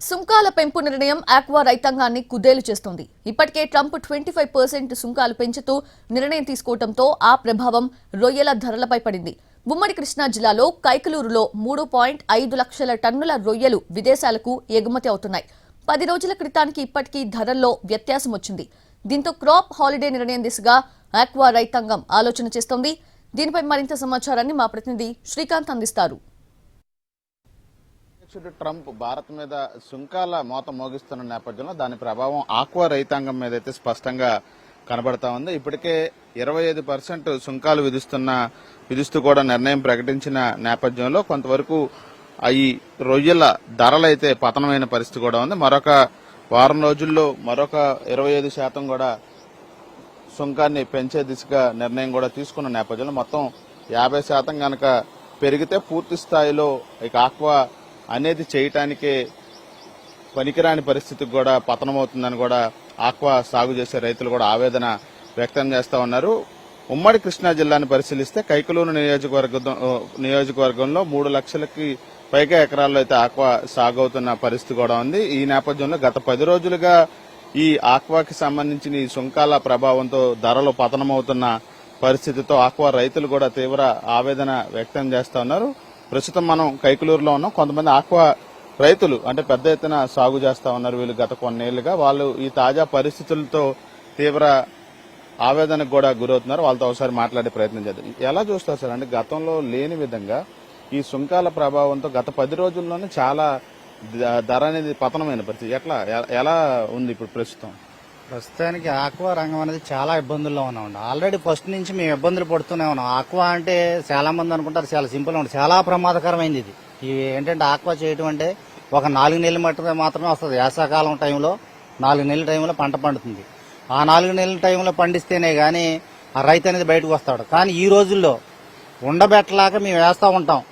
సుంకాల పెంపు నిర్ణయం ఆక్వా రైతాంగాన్ని కుదేలు చేస్తుంది. ఇప్పటికే ట్రంప్ 25% సుంకాలు పెంచుతూ నిర్ణయం తీసుకోవడంతో ఆ ప్రభావం రొయ్యల ధరలపై పడింది. ఉమ్మడి కృష్ణా జిల్లాలో కైకలూరులో 3.5 లక్షల టన్నుల రొయ్యలు విదేశాలకు ఎగుమతి అవుతున్నాయి. 10 రోజుల క్రితానికి ఇప్పటికీ ధరల్లో వ్యత్యాసం వచ్చింది. దీంతో క్రాప్ హాలిడే నిర్ణయం దిశగా ఆక్వా రైతాంగం ఆలోచన చేస్తోంది. దీనిపై మరింత సమాచారాన్ని మా ప్రతినిధి శ్రీకాంత్ అందిస్తారు. ట్రంప్ భారత్ మీద సుంకాల మోత మోగిస్తున్న నేపథ్యంలో దాని ప్రభావం ఆక్వా రైతాంగం మీద అయితే స్పష్టంగా కనబడతా ఉంది. ఇప్పటికే 25% సుంకాలు విధిస్తూ కూడా నిర్ణయం ప్రకటించిన నేపథ్యంలో కొంతవరకు ఈ రొయ్యల ధరలైతే పతనమైన పరిస్థితి కూడా ఉంది. మరొక వారం రోజుల్లో మరొక 25% కూడా సుంకాన్ని పెంచే దిశగా నిర్ణయం కూడా తీసుకున్న నేపథ్యంలో మొత్తం 50% కనుక పెరిగితే పూర్తి స్థాయిలో ఇక ఆక్వా అనేది చేయటానికే పనికిరాని పరిస్థితికి కూడా పతనమవుతుందని కూడా ఆక్వా సాగు చేసే రైతులు కూడా ఆవేదన వ్యక్తం చేస్తా ఉన్నారు. ఉమ్మడి కృష్ణా జిల్లాని పరిశీలిస్తే కైకలూరు నియోజకవర్గంలో 3 లక్షలకి పైగా ఎకరాల్లో అయితే ఆక్వా సాగు అవుతున్న పరిస్థితి కూడా ఉంది. ఈ నేపథ్యంలో గత 10 రోజులుగా ఈ ఆక్వాకి సంబంధించిన ఈ సుంకాల ప్రభావంతో ధరలు పతనమవుతున్న పరిస్థితితో ఆక్వా రైతులు కూడా తీవ్ర ఆవేదన వ్యక్తం చేస్తా ఉన్నారు. ప్రస్తుతం మనం కైకలూరులో ఉన్నాం. కొంతమంది ఆక్వా రైతులు అంటే పెద్ద ఎత్తున సాగు చేస్తా ఉన్నారు. వీళ్ళు గత కొన్నేళ్లుగా వాళ్ళు ఈ తాజా పరిస్థితులతో తీవ్ర ఆవేదనకు కూడా గురవుతున్నారు. వాళ్ళతో ఒకసారి మాట్లాడే ప్రయత్నం చేద్దాం. ఎలా చూస్తారు సార్, అంటే గతంలో లేని విధంగా ఈ సుంకాల ప్రభావంతో గత 10 రోజుల్లోనే చాలా ధర అనేది పతనమైన పరిస్థితి ఎలా ఉంది ఇప్పుడు ప్రస్తుతానికి ఆక్వా రంగం అనేది చాలా ఇబ్బందుల్లో ఉన్నామండి. ఆల్రెడీ ఫస్ట్ నుంచి మేము ఇబ్బందులు పడుతూనే ఉన్నాం. ఆక్వా అంటే చాలా మంది అనుకుంటారు చాలా సింపుల్ ఉంటుంది, చాలా ప్రమాదకరమైంది ఇది. ఏంటంటే ఆక్వా చేయటం అంటే ఒక 4 నెలల మట్టుగా మాత్రమే వస్తుంది. వేసవకాలం టైంలో 4 నెలల టైంలో పంట పండుతుంది. ఆ 4 నెలల టైంలో పండిస్తేనే గానీ ఆ రైతు అనేది బయటకు వస్తాడు. కానీ ఈ రోజుల్లో ఉండబెట్టలాగా మేము వేస్తా ఉంటాం.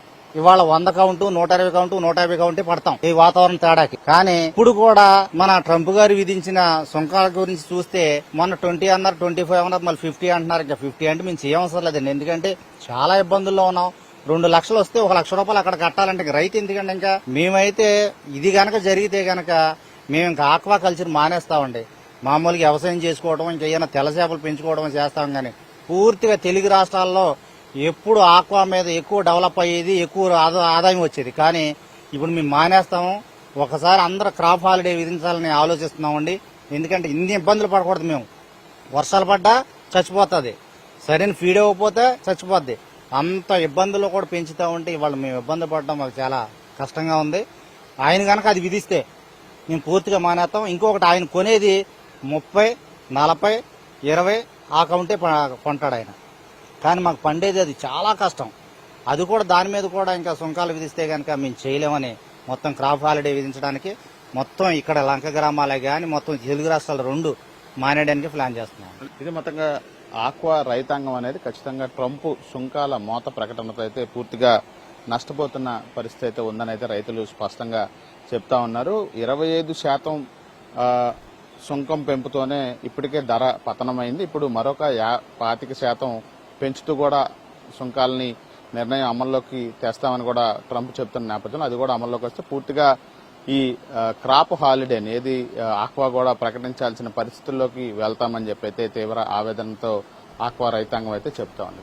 ఇవాళ 100 కౌంటు 120 కౌంటు 150 కౌంటే పడతాం ఈ వాతావరణ తేడాకి. కానీ ఇప్పుడు కూడా మన ట్రంప్ గారు విధించిన సుంకాల గురించి చూస్తే మొన్న 20 అన్నారు, 25 అన్నారు, మళ్ళీ 50 అంటున్నారు. ఇంకా 50 అంటే మేము చేయవసరం లేదండి. ఎందుకంటే చాలా ఇబ్బందుల్లో ఉన్నాం. 2 లక్షలు వస్తే 1 లక్ష రూపాయలు అక్కడ కట్టాలంటే రైతు ఎందుకంటే ఇంకా మేమైతే ఇది గనక జరిగితే గనక మేము ఇంకా ఆక్వా కల్చర్ మానేస్తామండి. మామూలుగా వ్యవసాయం చేసుకోవడం ఇంకా ఏమైనా తెల్ల చేపలు పెంచుకోవడం చేస్తాం. కానీ పూర్తిగా తెలుగు రాష్ట్రాల్లో ఎప్పుడు ఆక్వా మీద ఎక్కువ డెవలప్ అయ్యేది, ఎక్కువ ఆదాయం వచ్చేది. కానీ ఇప్పుడు మేము మానేస్తాము. ఒకసారి అందరూ క్రాప్ హాలిడే విధించాలని ఆలోచిస్తున్నామండి. ఎందుకంటే ఇన్ని ఇబ్బందులు పడకూడదు. మేము వర్షాలు పడ్డా చచ్చిపోతుంది, సరైన ఫీడ్ ఇవ్వకపోతే చచ్చిపోద్ది. అంత ఇబ్బందులు కూడా పెంచుతా ఉంటే ఇవాళ మేము ఇబ్బంది పడడం మాకు చాలా కష్టంగా ఉంది. ఆయన కనుక అది విధిస్తే మేము పూర్తిగా మానేస్తాం. ఇంకొకటి ఆయన కొనేది 30, 40, 20 ఆ కౌంటే కొంటాడు ఆయన. కానీ మాకు పండేది అది చాలా కష్టం. అది కూడా దాని మీద కూడా ఇంకా సుంకాలు విధిస్తే కనుక మేము చేయలేమని మొత్తం క్రాప్ హాలిడే విధించడానికి మొత్తం ఇక్కడ లంక గ్రామాలే కానీ మొత్తం తెలుగు రాష్ట్రాలు 2 మానేయడానికి ప్లాన్ చేస్తున్నాం. ఇది మొత్తంగా ఆక్వా రైతాంగం అనేది ఖచ్చితంగా ట్రంప్ సుంకాల మోత ప్రకటనతో అయితే పూర్తిగా నష్టపోతున్న పరిస్థితి అయితే ఉందని అయితే రైతులు స్పష్టంగా చెప్తా ఉన్నారు. 25% సుంకం పెంపుతోనే ఇప్పటికే ధర పతనమైంది. ఇప్పుడు మరొక 25% పెంచుతూ కూడా సుంకాలని నిర్ణయం అమల్లోకి తెస్తామని కూడా ట్రంప్ చెప్తున్న నేపథ్యంలో అది కూడా అమల్లోకి వస్తే పూర్తిగా ఈ క్రాప్ హాలిడేని ఏది ఆక్వా కూడా ప్రకటించాల్సిన పరిస్థితుల్లోకి వెళ్తామని చెప్పి అయితే తీవ్ర ఆవేదనతో ఆక్వా రైతాంగం అయితే చెప్తా ఉంది.